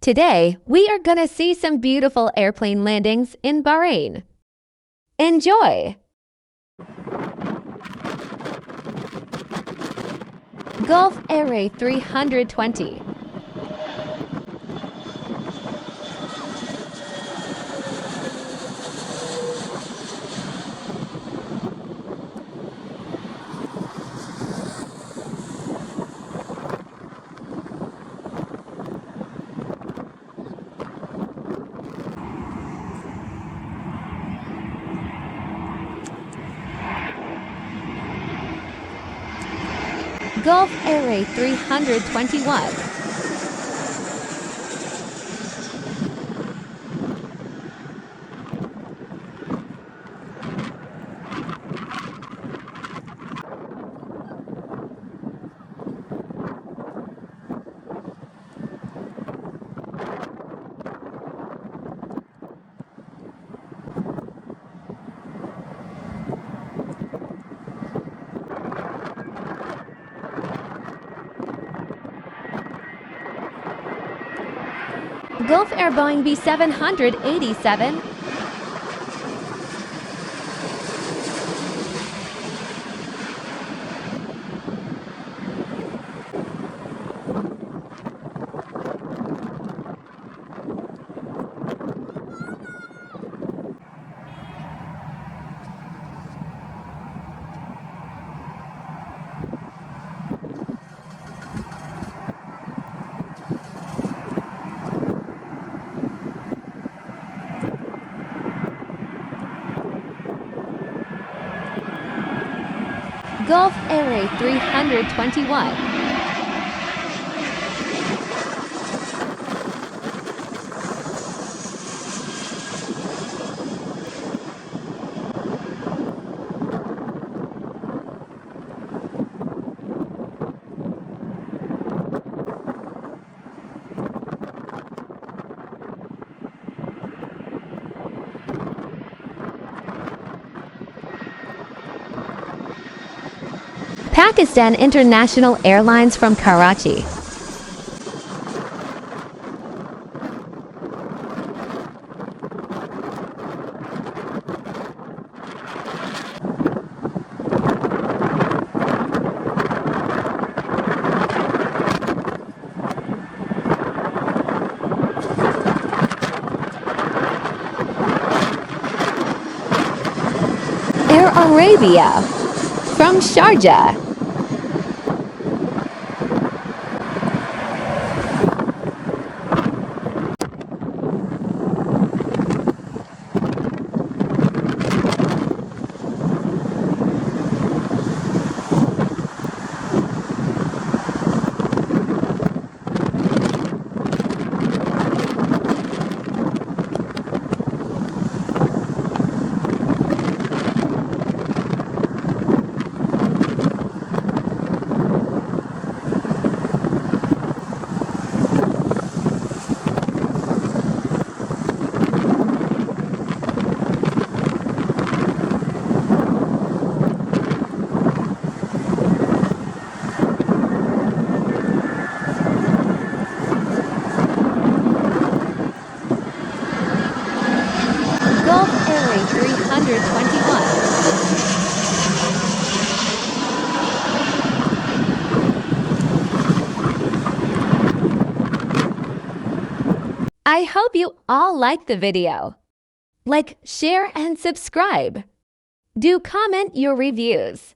Today, we are gonna see some beautiful airplane landings in Bahrain. Enjoy! Gulf Air 320. Gulf Air 321. Gulf Air Boeing B787. Gulf Air 321. Pakistan International Airlines from Karachi. Air Arabia from Sharjah. Gulf Air 321. I hope you all liked the video. Like, share, and subscribe. Do comment your reviews.